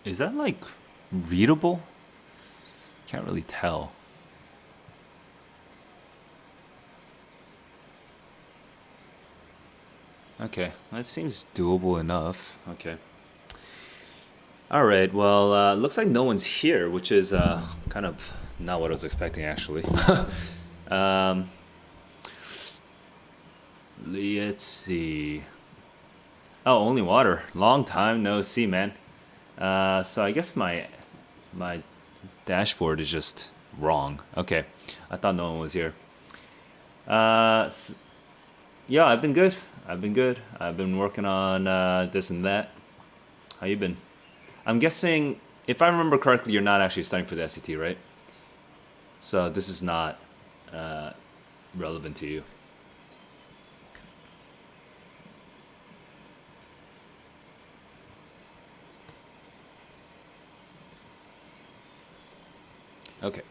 Is that like readable? Can't really tell. Okay, that seems doable enough. Okay. All right. Well, looks like no one's here, which is kind of not what I was expecting, actually. um, let's see. Oh, only water. Long time no see, man. So I guess my dashboard is just wrong. Okay, I thought no one was here. Uh, s- yeah, I've been good. I've been good. I've been working on this and that. How you been? I'm guessing, if I remember correctly, you're not actually studying for the SAT, right? So this is not uh, relevant to you. Okay.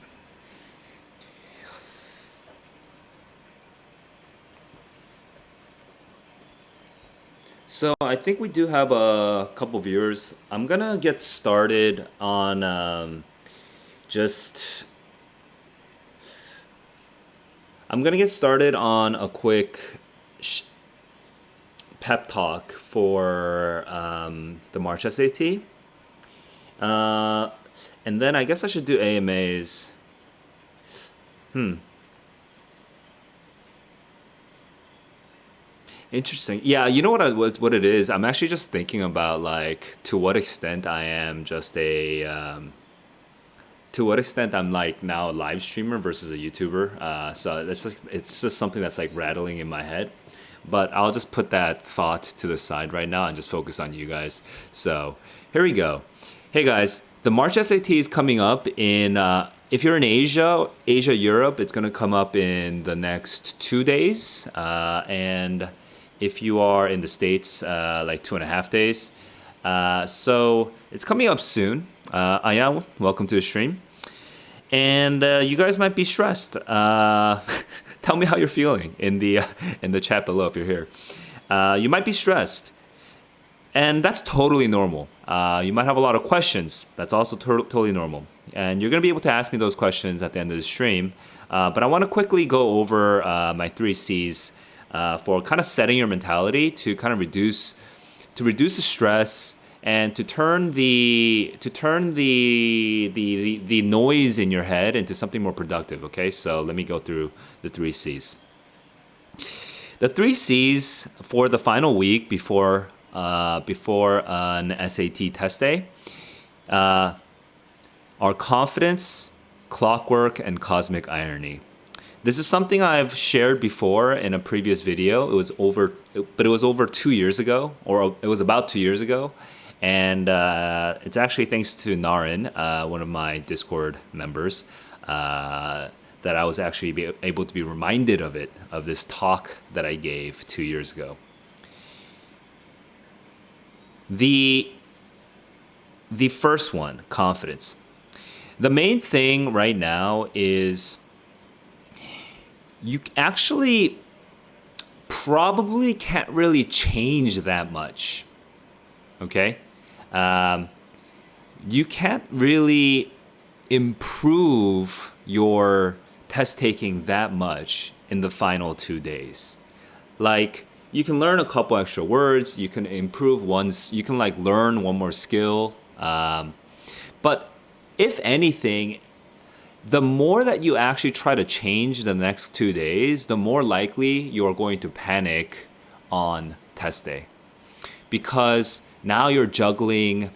So I think we do have a couple viewers. I'm gonna get started on just. I'm gonna get started on a quick sh- pep talk for the March SAT. Uh, and then I guess I should do AMAs. Hmm. Interesting. Yeah, you know what it is? I'm actually just thinking about like to what extent I am just a to what extent I'm like now a live streamer versus a YouTuber. So it's just something that's like rattling in my head. But I'll just put that thought to the side right now and just focus on you guys. So here we go. Hey guys, the March SAT is coming up in. If you're in Asia, Europe, it's gonna come up in the next 2 days, and if you are in the States, like 2.5 days. So it's coming up soon. Aya, welcome to the stream. And you guys might be stressed. Tell me how you're feeling in the chat below if you're here. You might be stressed, and that's totally normal. You might have a lot of questions. That's also totally normal. And you're going to be able to ask me those questions at the end of the stream. But I want to quickly go over my three C's for kind of setting your mentality to kind of reduce the stress and to turn the noise in your head into something more productive. Okay, so let me go through the three C's. The three C's for the final week before an SAT test day are confidence, clockwork, and cosmic irony. This is something I've shared before in a previous video. But it was over 2 years ago, or it was about 2 years ago, and it's actually thanks to Narin, one of my Discord members, that I was actually able to be reminded of this talk that I gave 2 years ago. The the first one, confidence. The main thing right now is you actually probably can't really change that much. Okay? Um, you can't really improve your test taking that much in the final 2 days. Like, you can learn a couple extra words, you can improve ones, you can like learn one more skill. But if anything, the more that you actually try to change the next 2 days, the more likely you're going to panic on test day. Because now you're juggling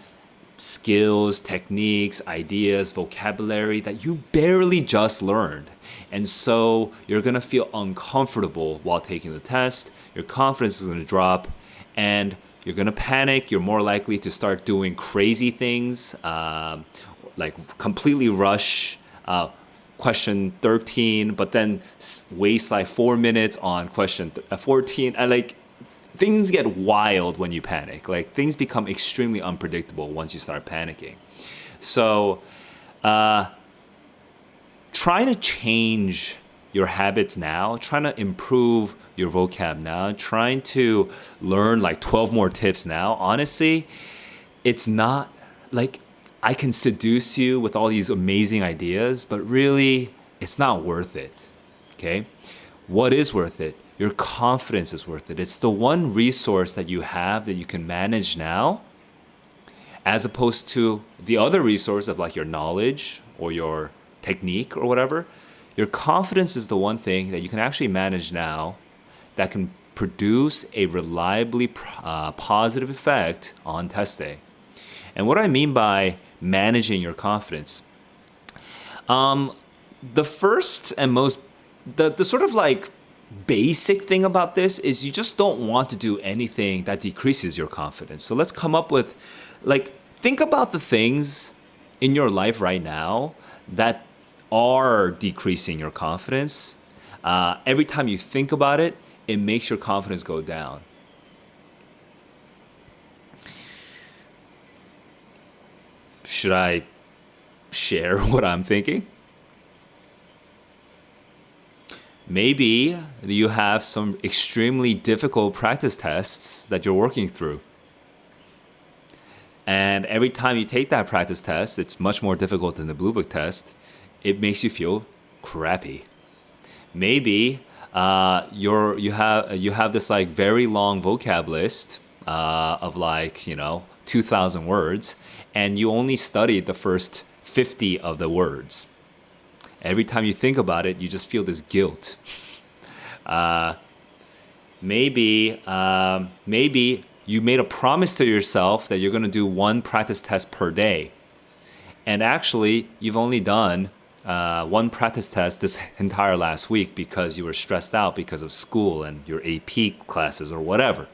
skills, techniques, ideas, vocabulary that you barely just learned. And so you're gonna feel uncomfortable while taking the test, your confidence is gonna drop, and you're gonna panic. You're more likely to start doing crazy things, like completely rush question 13, but then waste like 4 minutes on question 14. And like things get wild when you panic. Like things become extremely unpredictable once you start panicking. So trying to change your habits now, trying to improve your vocab now, trying to learn like 12 more tips now, honestly, it's not like I can seduce you with all these amazing ideas, but really, it's not worth it. Okay? What is worth it? Your confidence is worth it. It's the one resource that you have that you can manage now, as opposed to the other resource of like your knowledge or your technique or whatever. Your confidence is the one thing that you can actually manage now that can produce a reliably positive effect on test day. And what I mean by managing your confidence, the first and most, the sort of like basic thing about this is you just don't want to do anything that decreases your confidence. So let's come up with, like, think about the things in your life right now that are decreasing your confidence. Every time you think about it, it makes your confidence go down. Should I share what I'm thinking? Maybe you have some extremely difficult practice tests that you're working through. And every time you take that practice test, it's much more difficult than the Bluebook test. It makes you feel crappy. Maybe you have this like very long vocab list of like 2,000 words, and you only studied the first 50 of the words. Every time you think about it, you just feel this guilt. Maybe you made a promise to yourself that you're going to do one practice test per day. And actually, you've only done one practice test this entire last week because you were stressed out because of school and your AP classes or whatever.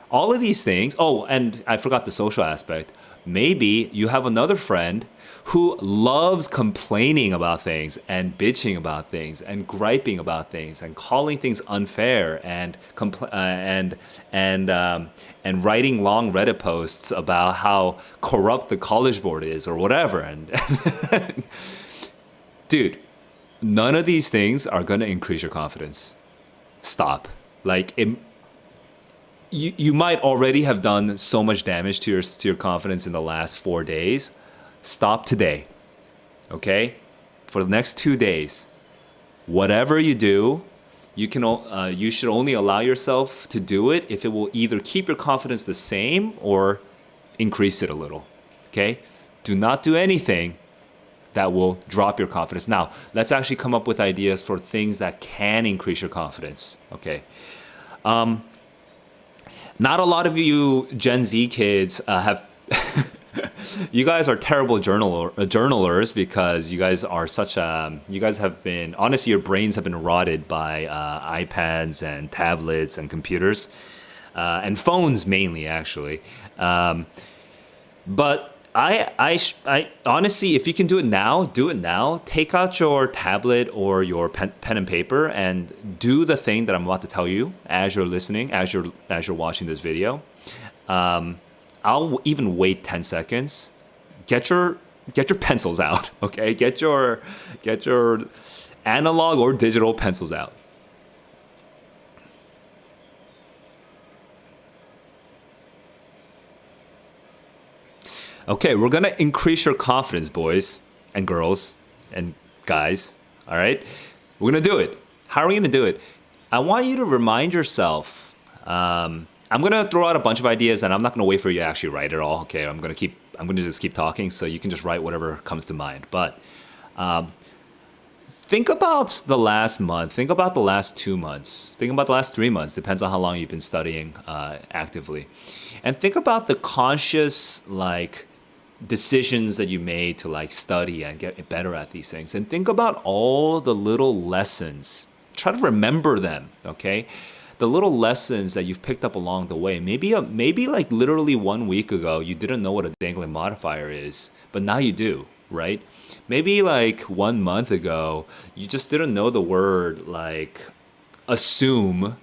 All of these things. Oh, and I forgot the social aspect. Maybe you have another friend who loves complaining about things and bitching about things and griping about things and calling things unfair and writing long Reddit posts about how corrupt the College Board is or whatever. And dude, none of these things are going to increase your confidence. Stop. Like you might already have done so much damage to your confidence in the last 4 days. Stop today, okay? For the next 2 days, whatever you do, you should only allow yourself to do it if it will either keep your confidence the same or increase it a little, okay? Do not do anything that will drop your confidence. Now, let's actually come up with ideas for things that can increase your confidence, okay? Not a lot of you Gen Z kids have... You guys are terrible journalers because you guys are you guys have been, honestly, your brains have been rotted by iPads and tablets and computers and phones mainly, actually. But I honestly, if you can do it now, do it now. Take out your tablet or your pen and paper and do the thing that I'm about to tell you as you're listening, as you're watching this video. I'll even wait 10 seconds. Get your pencils out, okay? Get your analog or digital pencils out. Okay, we're gonna increase your confidence, boys and girls and guys. All right, we're gonna do it. How are we gonna do it? I want you to remind yourself. I'm gonna throw out a bunch of ideas, and I'm not gonna wait for you to actually write it all. Okay, I'm gonna just keep talking, so you can just write whatever comes to mind. But think about the last month. Think about the last 2 months. Think about the last 3 months. Depends on how long you've been studying actively, and think about the conscious decisions that you made to study and get better at these things. And think about all the little lessons. Try to remember them. Okay. The little lessons that you've picked up along the way. Maybe literally 1 week ago, you didn't know what a dangling modifier is, but now you do, right? Maybe 1 month ago, you just didn't know the word assume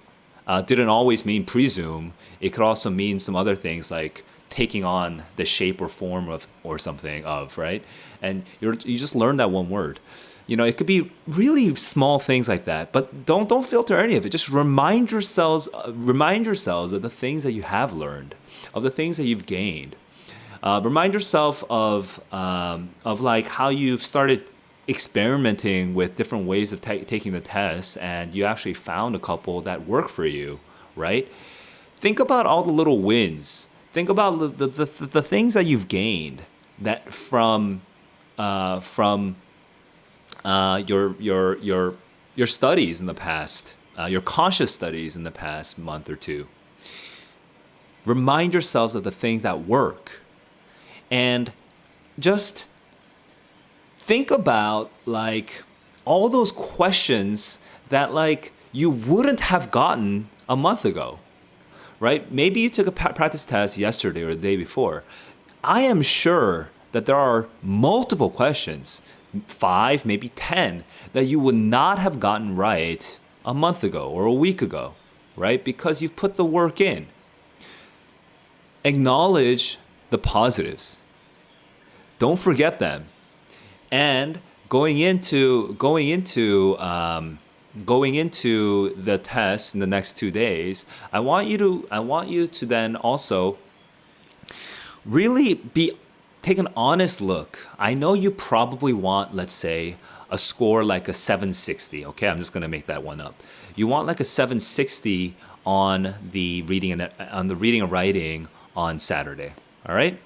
didn't always mean presume. It could also mean some other things like taking on the shape or form of or something of, right? And you just learned that one word. It could be really small things like that, but don't filter any of it. Just remind yourselves of the things that you have learned, of the things that you've gained. Remind yourself of like how you've started experimenting with different ways of taking the test, and you actually found a couple that work for you, right? Think about all the little wins. Think about the things that you've gained that from your studies in the past, your conscious studies in the past month or two. Remind yourselves of the things that work, and just think about like all those questions that like you wouldn't have gotten a month ago, right? Maybe you took a practice test yesterday or the day before. I am sure that there are multiple questions, 5, maybe 10, that you would not have gotten right a month ago or a week ago, right? Because you've put the work in. Acknowledge the positives. Don't forget them. And going into the test in the next 2 days, I want you to then also really take an honest look. I know you probably want, let's say, a score like a 760. Okay, I'm just gonna make that one up. You want like a 760 on the reading and writing on Saturday. All right.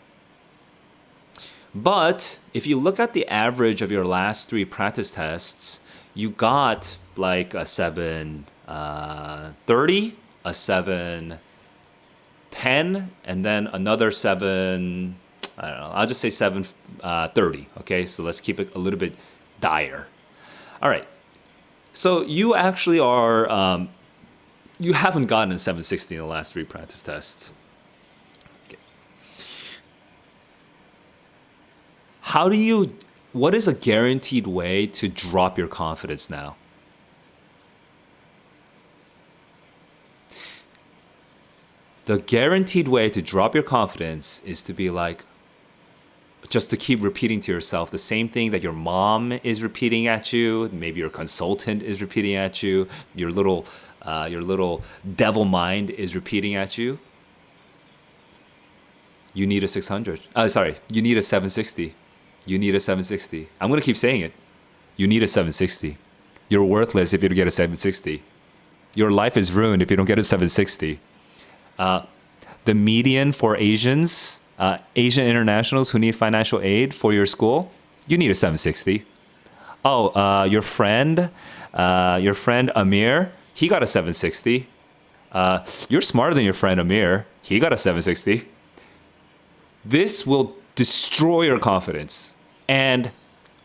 But if you look at the average of your last 3 practice tests, you got like a 730, a 710, and then another 7. I don't know. I'll just say 730. Okay, so let's keep it a little bit dire. All right. So you actually are. You haven't gotten a 760 in the last 3 practice tests. What is a guaranteed way to drop your confidence now? The guaranteed way to drop your confidence is to be like, just to keep repeating to yourself the same thing that your mom is repeating at you, maybe your consultant is repeating at you, your little devil mind is repeating at you. You need a 600. You need a 760. You need a 760. I'm going to keep saying it. You need a 760. You're worthless if you don't get a 760. Your life is ruined if you don't get a 760. The median for Asian internationals who need financial aid for your school, you need a 760. Oh, your friend Amir, he got a 760. You're smarter than your friend Amir. He got a 760. This will destroy your confidence. And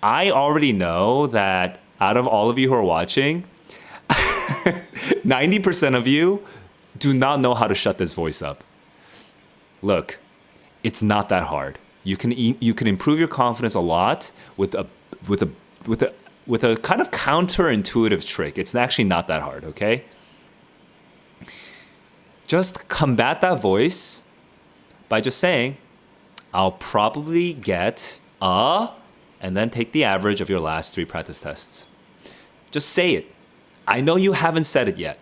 I already know that out of all of you who are watching, 90% of you do not know how to shut this voice up. Look, it's not that hard. You can improve your confidence a lot with a kind of counterintuitive trick. It's actually not that hard, okay? Just combat that voice by just saying, I'll probably get and then take the average of your last 3 practice tests. Just say it. I know you haven't said it yet.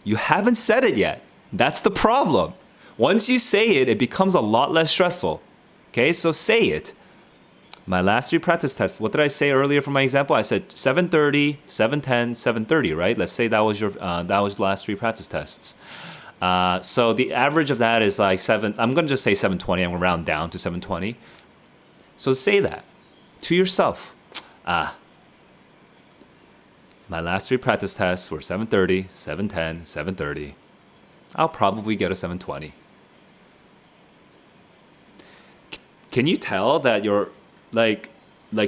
You haven't said it yet. That's the problem. Once you say it, it becomes a lot less stressful. Okay, so say it. My last 3 practice tests, what did I say earlier for my example? I said 730, 710, 730, right? Let's say that was the last 3 practice tests. So the average of that is like 7. I'm going to just say 720. I'm going to round down to 720. So say that to yourself. My last 3 practice tests were 730, 710, 730. I'll probably get a 720. Can you tell that your like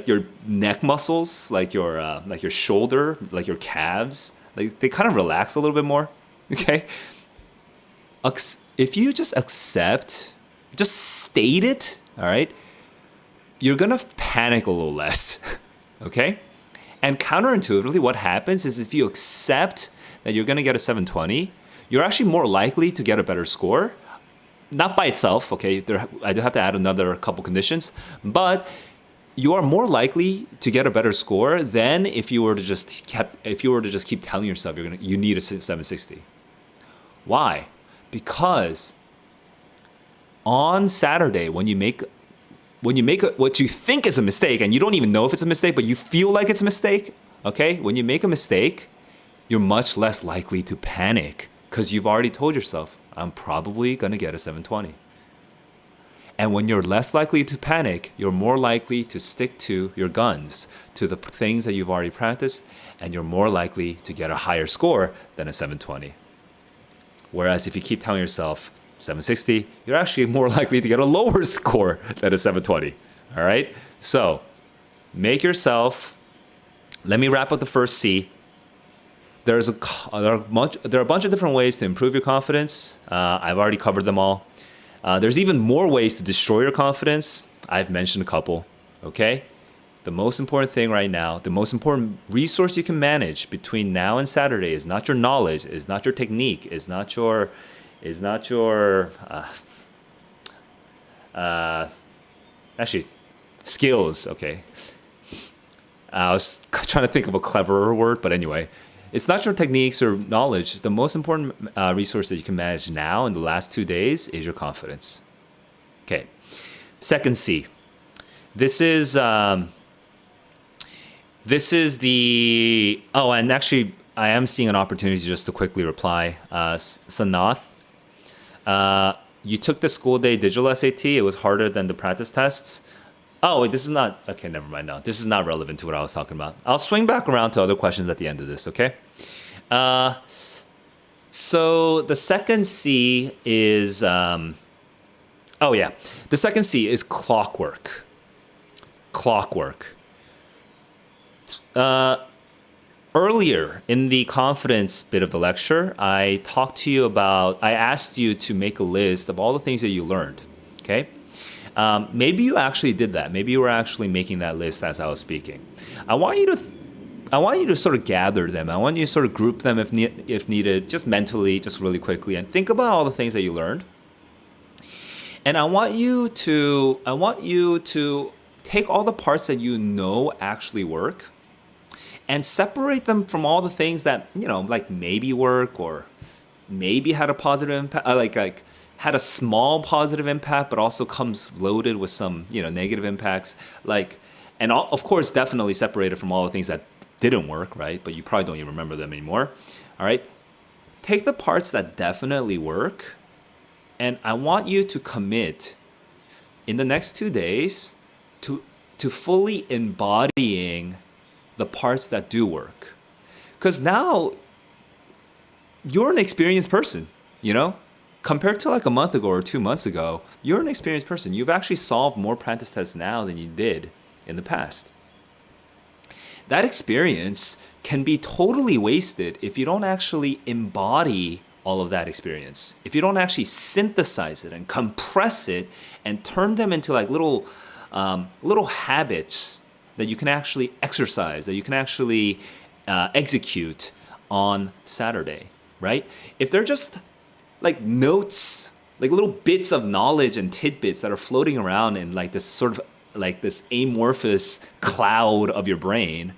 your neck muscles, like your shoulder, like your calves, like they kind of relax a little bit more? Okay. If you just accept, just state it, all right, you're going to panic a little less, okay? And counterintuitively, what happens is if you accept that you're going to get a 720, you're actually more likely to get a better score. Not by itself, okay? I do have to add another couple conditions, but you are more likely to get a better score than if you were to just keep telling yourself you need a 760. Why? Because on Saturday, when you make when you make what you think is a mistake, and you don't even know if it's a mistake, but you feel like it's a mistake, okay? When you make a mistake, you're much less likely to panic because you've already told yourself, I'm probably going to get a 720. And when you're less likely to panic, you're more likely to stick to your guns, to the things that you've already practiced, and you're more likely to get a higher score than a 720. Whereas if you keep telling yourself 760, you're actually more likely to get a lower score than a 720. All right? So make yourself, let me wrap up the first C. There are a bunch of different ways to improve your confidence. I've already covered them all. There's even more ways to destroy your confidence. I've mentioned a couple, okay? The most important thing right now, the most important resource you can manage between now and Saturday is not your knowledge, is not your technique, is not your actually, skills, okay? I was trying to think of a cleverer word, but anyway. It's not your techniques or knowledge. The most important resource that you can manage now in the last 2 days is your confidence. Okay. Second C. This is the, oh, and actually I am seeing an opportunity just to quickly reply. Sanath, you took the school day digital SAT. It was harder than the practice tests. Oh, wait, this is not, okay, never mind now. This is not relevant to what I was talking about. I'll swing back around to other questions at the end of this, okay? So the second C is, the second C is clockwork. Clockwork. Earlier in the confidence bit of the lecture, I asked you to make a list of all the things that you learned, okay? Maybe you actually did that. Maybe you were actually making that list as I was speaking. I want you to sort of gather them. I want you to sort of group them if needed, just mentally, just really quickly, and think about all the things that you learned. And I want you to take all the parts that you know actually work and separate them from all the things that, like maybe work or maybe had a positive impact, like had a small positive impact, but also comes loaded with some, negative impacts. Of course, definitely separated from all the things that didn't work, right? But you probably don't even remember them anymore. All right. Take the parts that definitely work, and I want you to commit in the next 2 days to fully embodying the parts that do work. Because now you're an experienced person, Compared to like a month ago or 2 months ago, you're an experienced person. You've actually solved more practice tests now than you did in the past. That experience can be totally wasted if you don't actually embody all of that experience. If you don't actually synthesize it and compress it and turn them into like little habits that you can actually exercise, that you can actually execute on Saturday, right? If they're just like notes, like little bits of knowledge and tidbits that are floating around in like this sort of like this amorphous cloud of your brain,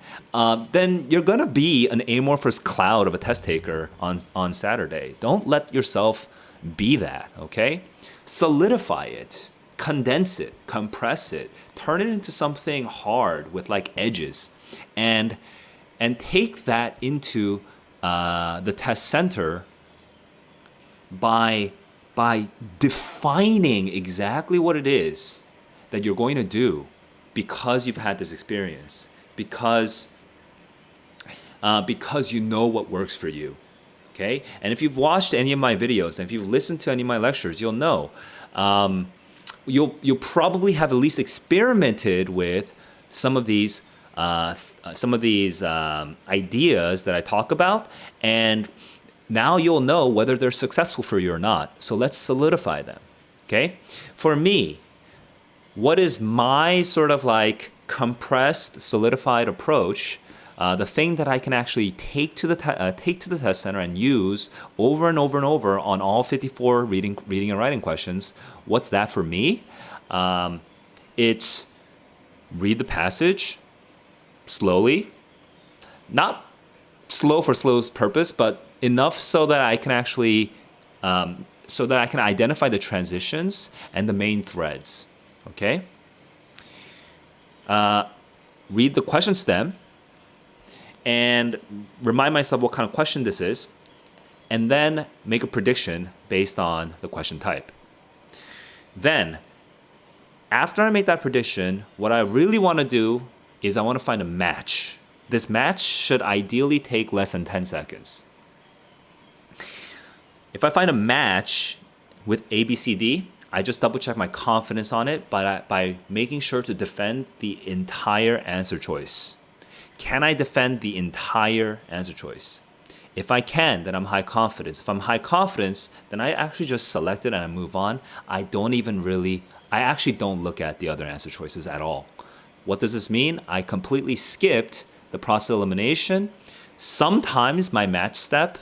then you're gonna be an amorphous cloud of a test taker on Saturday. Don't let yourself be that, okay? Solidify it, condense it, compress it, turn it into something hard with like edges, and take that into the test center by defining exactly what it is that you're going to do because you've had this experience, because you know what works for you, okay? And if you've watched any of my videos and if you've listened to any of my lectures, you'll know. You'll probably have at least experimented with some of these ideas that I talk about, and now you'll know whether they're successful for you or not. So let's solidify them, okay? For me, what is my sort of like compressed, solidified approach, the thing that I can actually take to the test center and use over and over and over on all 54 reading and writing questions? What's that for me? It's read the passage slowly, not slow for slow's purpose, but enough so that I can actually, identify the transitions and the main threads, okay? read the question stem, and remind myself what kind of question this is, and then make a prediction based on the question type. Then, after I make that prediction, what I really want to do is I want to find a match. This match should ideally take less than 10 seconds. If I find a match with A, B, C, D, I just double check my confidence on it by making sure to defend the entire answer choice. Can I defend the entire answer choice? If I can, then I'm high confidence. If I'm high confidence, then I actually just select it and I move on. I actually don't look at the other answer choices at all. What does this mean? I completely skipped the process elimination. Sometimes my match step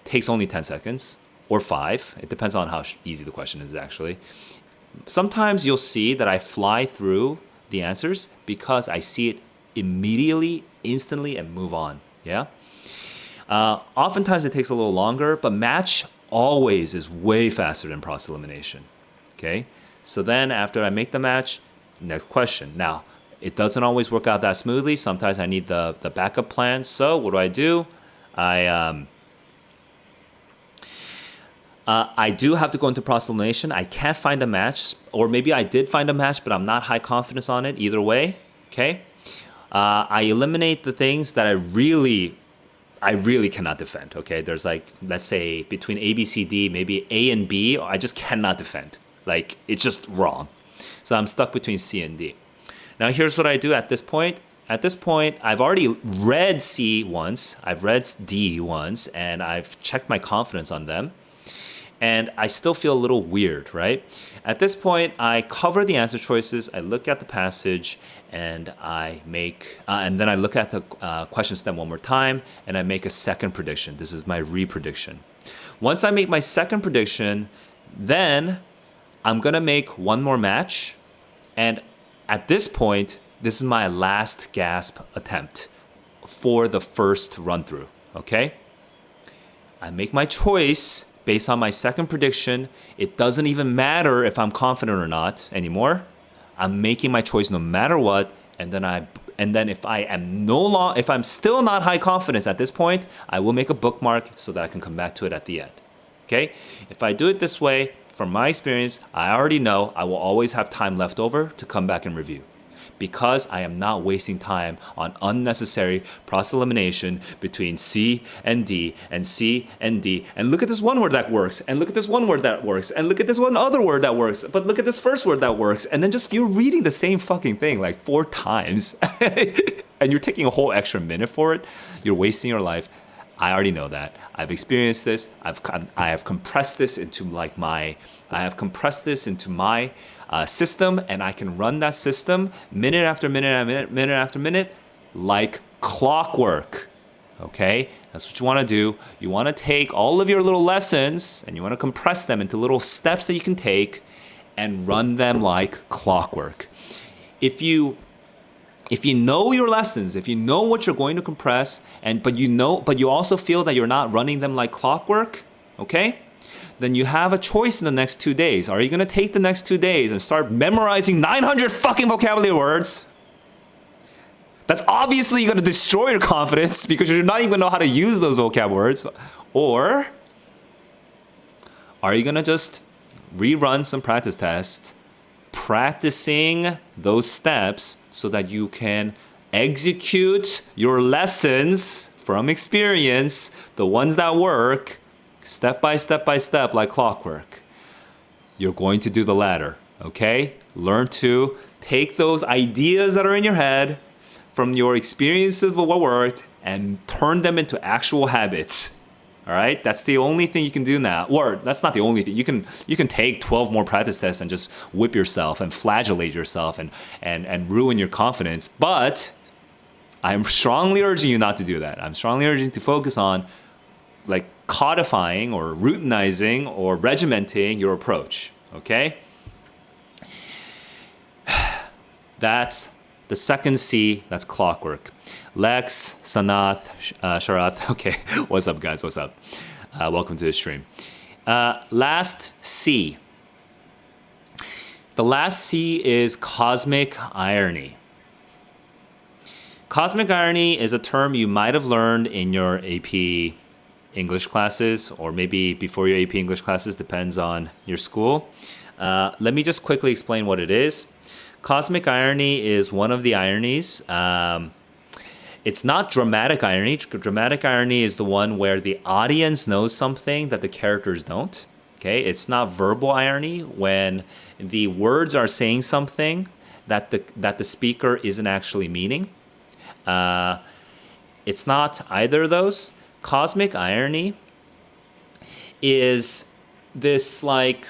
takes only 10 seconds or 5. It depends on how easy the question is actually. Sometimes you'll see that I fly through the answers because I see it immediately, instantly, and move on. Yeah. Oftentimes it takes a little longer, but match always is way faster than process elimination. Okay. So then after I make the match, next question. Now, it doesn't always work out that smoothly. Sometimes I need the backup plan. So what do? I do have to go into process elimination. I can't find a match, or maybe I did find a match, but I'm not high confidence on it. Either way, okay. I eliminate the things that I really cannot defend. Okay, there's like, let's say between A, B, C, D, maybe A and B, I just cannot defend. Like, it's just wrong. So I'm stuck between C and D. Now here's what I do at this point. At this point, I've already read C once, I've read D once, and I've checked my confidence on them. And I still feel a little weird, right? At this point, I cover the answer choices, I look at the passage, and and then I look at the question stem one more time, and I make a second prediction. This is my re-prediction. Once I make my second prediction, then I'm gonna make one more match, and at this point, this is my last gasp attempt for the first run through, okay? I make my choice based on my second prediction. It doesn't even matter if I'm confident or not anymore. I'm making my choice no matter what, and then if I'm still not high confidence at this point, I will make a bookmark so that I can come back to it at the end. Okay? If I do it this way, from my experience, I already know I will always have time left over to come back and review, because I am not wasting time on unnecessary process elimination between C and D and C and D. And look at this one word that works, and look at this one word that works, and look at this one other word that works, but look at this first word that works. And then just you're reading the same fucking thing like 4 times and you're taking a whole extra minute for it. You're wasting your life. I already know that. I've experienced this. I have compressed this into my system, and I can run that system minute after minute like clockwork. Okay? That's what you want to do. You want to take all of your little lessons and you want to compress them into little steps that you can take and run them like clockwork. If you know your lessons, if you know what you're going to compress, but you also feel that you're not running them like clockwork, okay? Then you have a choice in the next 2 days. Are you going to take the next 2 days and start memorizing 900 fucking vocabulary words? That's obviously going to destroy your confidence because you're not even going to know how to use those vocab words. Or are you going to just rerun some practice tests, practicing those steps so that you can execute your lessons from experience, the ones that work, step by step like clockwork? You're going to do the latter, okay? Learn to take those ideas that are in your head from your experiences of what worked and turn them into actual habits. All right, that's the only thing you can do now. Or that's not the only thing. You can take 12 more practice tests and just whip yourself and flagellate yourself and ruin your confidence. But I'm strongly urging you not to do that. I'm strongly urging you to focus on like codifying or routinizing or regimenting your approach. Okay, that's the second C. That's clockwork. Lex, Sanath, Sharath. Okay, what's up, guys? What's up? Welcome to the stream. Last C. The last C is cosmic irony. Cosmic irony is a term you might have learned in your AP English classes, or maybe before your AP English classes, depends on your school. Let me just quickly explain what it is. Cosmic irony is one of the ironies. It's not dramatic irony. Dramatic irony is the one where the audience knows something that the characters don't. Okay, it's not verbal irony when the words are saying something that the speaker isn't actually meaning. It's not either of those. Cosmic irony is this like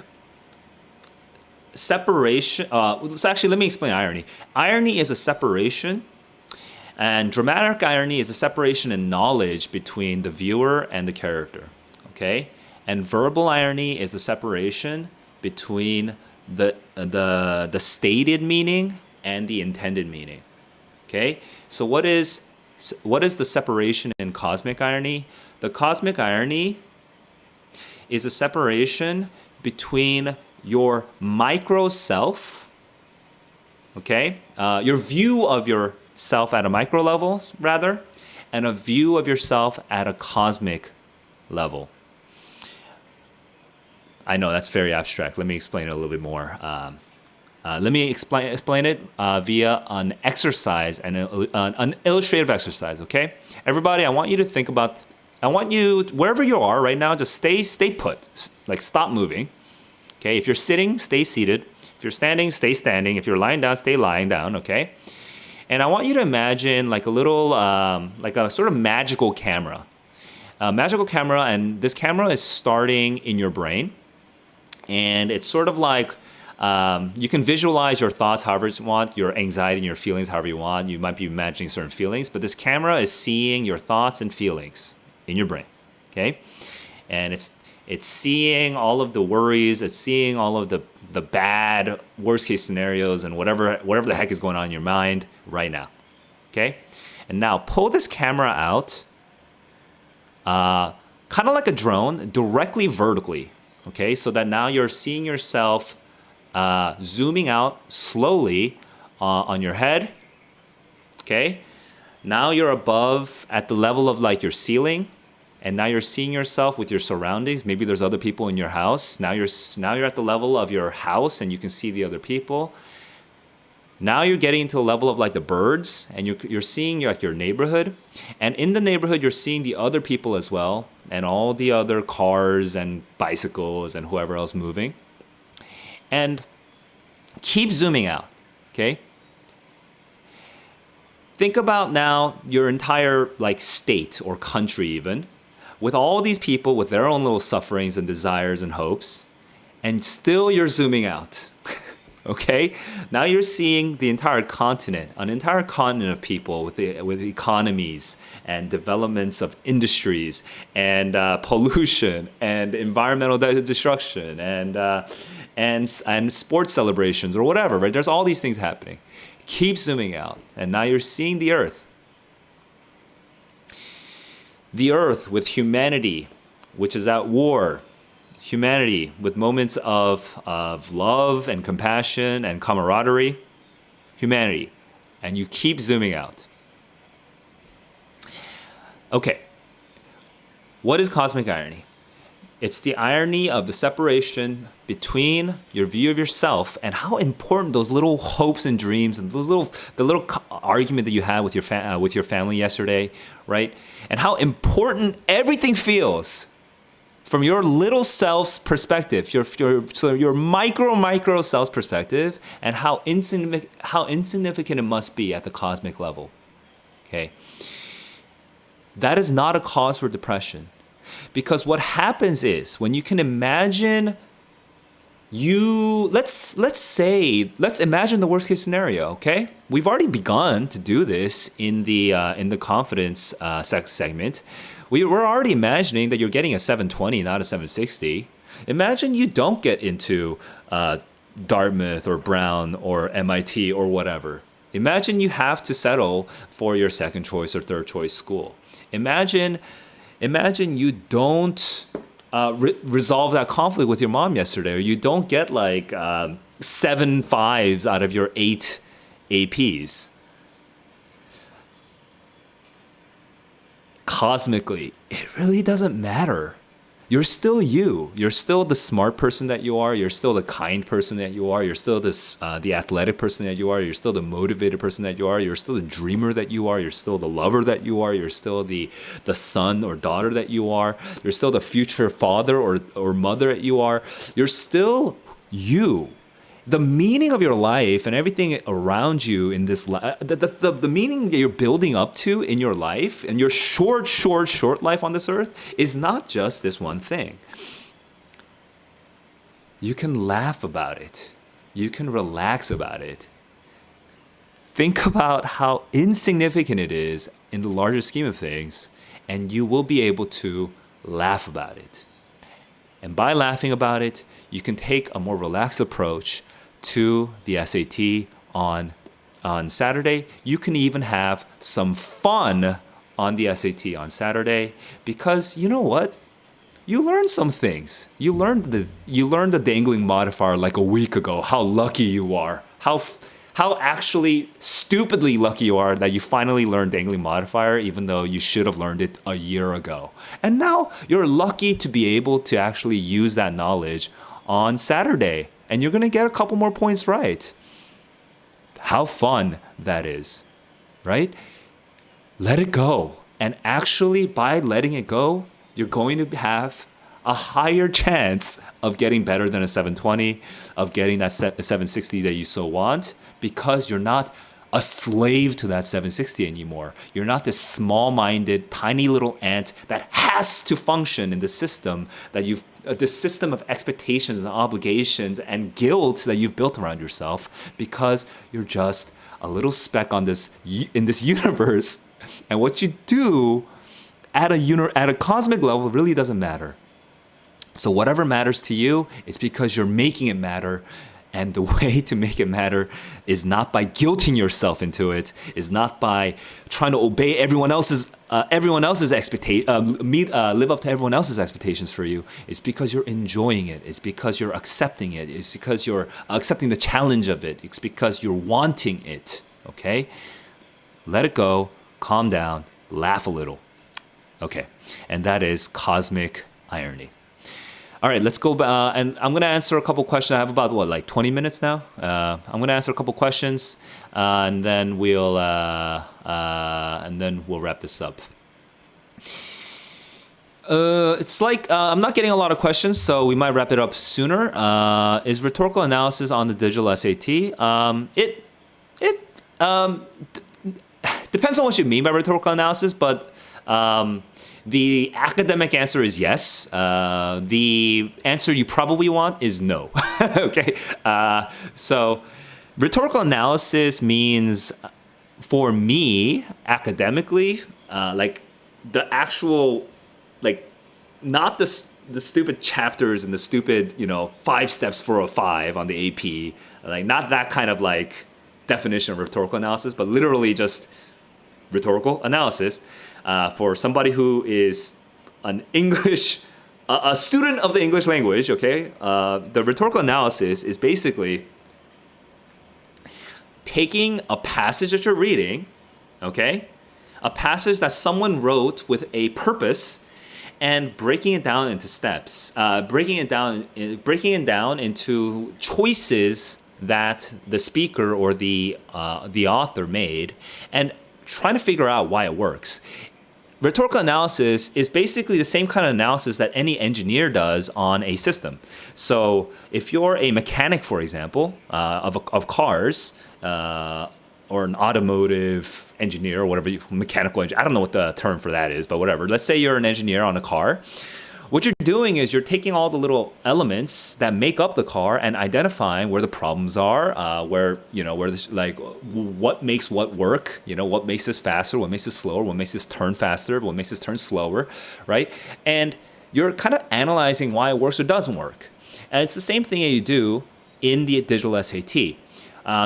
separation. Actually, let me explain irony. Irony is a separation, and dramatic irony is a separation in knowledge between the viewer and the character. Okay, and verbal irony is a separation between the stated meaning and the intended meaning. Okay, so what is the separation in cosmic irony? The cosmic irony is a separation between your micro self, okay, your view of yourself at a micro level, rather, and a view of yourself at a cosmic level. I know that's very abstract. Let me explain it a little bit more. Let me explain it via an exercise and an illustrative exercise, okay? Everybody, I want you to think about, I want you, wherever you are right now, just stay put. Like, stop moving, okay? If you're sitting, stay seated. If you're standing, stay standing. If you're lying down, stay lying down, okay? And I want you to imagine like a little, like a sort of magical camera. A magical camera, and this camera is starting in your brain. And it's sort of like, you can visualize your thoughts however you want, your anxiety and your feelings however you want. You might be imagining certain feelings, but this camera is seeing your thoughts and feelings in your brain, okay? And it's seeing all of the worries, it's seeing all of the bad worst case scenarios and whatever the heck is going on in your mind right now, okay? And now pull this camera out, kind of like a drone, directly vertically, okay? So that now you're seeing yourself zooming out slowly on your head, okay? Now you're above at the level of like your ceiling, and now you're seeing yourself with your surroundings. Maybe there's other people in your house. Now you're at the level of your house, and you can see the other people. Now you're getting to a level of like the birds, and you're seeing like your neighborhood, and in the neighborhood you're seeing the other people as well, and all the other cars and bicycles and whoever else moving. And keep zooming out, okay? Think about now your entire like state or country even, with all these people with their own little sufferings and desires and hopes, and still you're zooming out, okay? Now you're seeing the entire continent, an entire continent of people with economies and developments of industries and pollution and environmental destruction and sports celebrations or whatever, right? There's all these things happening. Keep zooming out, and now you're seeing the Earth. The Earth with humanity, which is at war. Humanity with moments of love and compassion and camaraderie. Humanity. And you keep zooming out. Okay. What is cosmic irony? It's the irony of the separation between your view of yourself and how important those little hopes and dreams and the little argument that you had with your family yesterday, right? And how important everything feels from your little self's perspective, your micro self's perspective, and how insignificant it must be at the cosmic level. Okay, that is not a cause for depression. Because what happens is when you can imagine let's imagine the worst case scenario, okay? We've already begun to do this in the confidence segment. We're already imagining that you're getting a 720, not a 760. Imagine you don't get into Dartmouth or Brown or MIT or whatever. Imagine you have to settle for your second choice or third choice school. Imagine you don't resolve that conflict with your mom yesterday, or you don't get like 7 5s out of your 8 APs. cosmically, it really doesn't matter. You're still you. You're still the smart person that you are. You're still the kind person that you are. You're still the athletic person that you are. You're still the motivated person that you are. You're still the dreamer that you are. You're still the lover that you are. You're still the son or daughter that you are. You're still the future father or mother that you are. You're still you. The meaning of your life and everything around you in this the meaning that you're building up to in your life and your short life on this earth is not just this one thing. You can laugh about it. You can relax about it. Think about how insignificant it is in the larger scheme of things, and you will be able to laugh about it. And by laughing about it, you can take a more relaxed approach to the SAT on Saturday. You can even have some fun on the SAT on Saturday, because you know what? You learned some things. You learned the dangling modifier like a week ago. How lucky you are. How actually stupidly lucky you are that you finally learned dangling modifier, even though you should have learned it a year ago. And now you're lucky to be able to actually use that knowledge on Saturday. And you're going to get a couple more points right. How fun that is, right? Let it go. And actually, by letting it go, you're going to have a higher chance of getting better than a 720, of getting that 760 that you so want, because you're not a slave to that 760 anymore. You're not this small-minded, tiny little ant that has to function in the system that the system of expectations and obligations and guilt that you've built around yourself, because you're just a little speck in this universe. And what you do at a cosmic level really doesn't matter. So whatever matters to you is because you're making it matter. And the way to make it matter is not by guilting yourself into it, is not by trying to obey everyone else's expectation, live up to everyone else's expectations for you. It's because you're enjoying it. It's because you're accepting it. It's because you're accepting the challenge of it. It's because you're wanting it. Okay? Let it go. Calm down. Laugh a little. Okay. And that is cosmic irony. All right, let's go. And I'm going to answer a couple questions. I have about, 20 minutes now? I'm going to answer a couple questions, and then we'll wrap this up. It's like I'm not getting a lot of questions, so we might wrap it up sooner. Is rhetorical analysis on the digital SAT? It depends on what you mean by rhetorical analysis, but the academic answer is yes. The answer you probably want is no. Okay. So rhetorical analysis means, for me, academically, like the actual, like, not the stupid chapters and the stupid, 5 steps for a 5 on the AP, like not that kind of like definition of rhetorical analysis, but literally just rhetorical analysis. For somebody who is a student of the English language, okay, the rhetorical analysis is basically taking a passage that you're reading, okay, a passage that someone wrote with a purpose, and breaking it down into steps, breaking it down into choices that the speaker or the author made, and trying to figure out why it works. Rhetorical analysis is basically the same kind of analysis that any engineer does on a system. So if you're a mechanic, for example, of cars, or an automotive engineer or whatever, mechanical engineer, I don't know what the term for that is, but whatever. Let's say you're an engineer on a car. What you're doing is you're taking all the little elements that make up the car and identifying where the problems are, where this, like, what makes what work, what makes this faster, what makes this slower, what makes this turn faster, what makes this turn slower, right? And you're kind of analyzing why it works or doesn't work. And it's the same thing that you do in the digital SAT.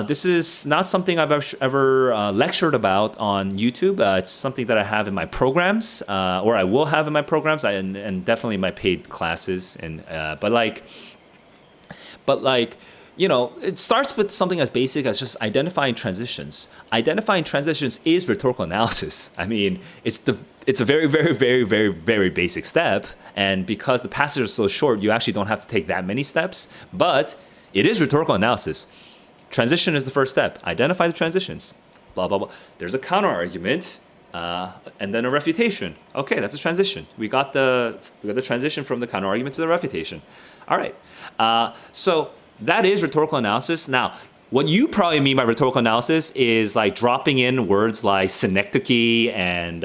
This is not something I've ever lectured about on YouTube. It's something that I have in my programs, or I will have in my programs, and definitely my paid classes. And but it starts with something as basic as just identifying transitions. Identifying transitions is rhetorical analysis. I mean, it's a very, very, very, very, very basic step. And because the passage is so short, you actually don't have to take that many steps. But it is rhetorical analysis. Transition is the first step. Identify the transitions. Blah, blah, blah. There's a counter argument. And then a refutation. Okay, that's a transition. We got the transition from the counter argument to the refutation. All right. So that is rhetorical analysis. Now, what you probably mean by rhetorical analysis is like dropping in words like synecdoche and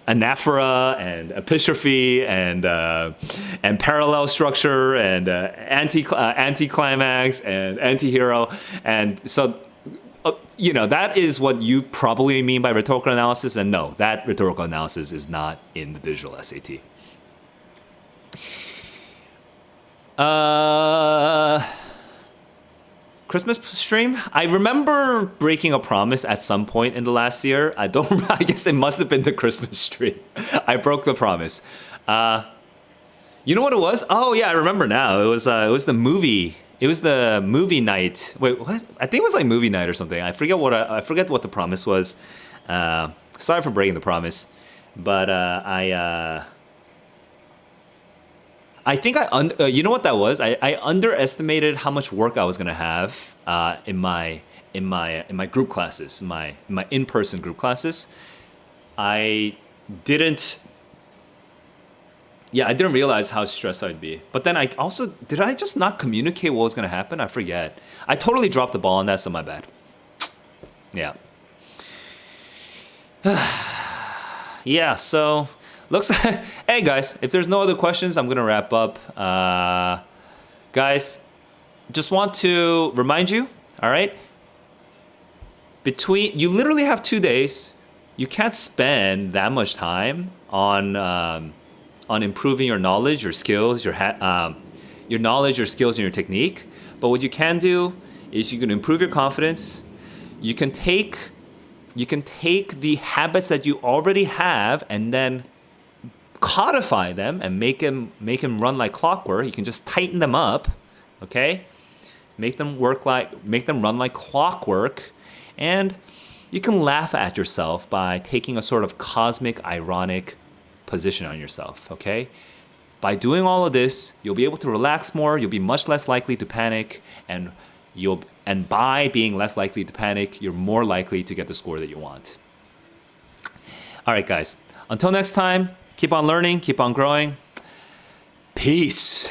anaphora and epistrophe and parallel structure and anticlimax and antihero. And so that is what you probably mean by rhetorical analysis. And no, that rhetorical analysis is not in the digital SAT. Christmas stream. I remember breaking a promise at some point in the last year. I guess it must have been the Christmas stream. I broke the promise. You know what it was? Oh yeah, I remember now. It was the movie. It was the movie night. Wait, what? I think it was like movie night or something. I forget what the promise was. Sorry for breaking the promise, but I think you know what that was? I underestimated how much work I was gonna have in my group classes, my in-person group classes. I didn't realize how stressed I'd be. But then did I just not communicate what was gonna happen? I forget. I totally dropped the ball on that, so my bad. Yeah. Yeah, so looks like, hey guys, if there's no other questions, I'm gonna wrap up. Guys, just want to remind you, all right? You literally have 2 days. You can't spend that much time on improving your knowledge, your skills, your knowledge, your skills, and your technique. But what you can do is you can improve your confidence. You can take the habits that you already have and then codify them and make them run like clockwork. You can just tighten them up, okay? Make them run like clockwork, and you can laugh at yourself by taking a sort of cosmic, ironic position on yourself, okay? By doing all of this, you'll be able to relax more. You'll be much less likely to panic, and by being less likely to panic, you're more likely to get the score that you want. All right, guys. Until next time. Keep on learning, keep on growing. Peace.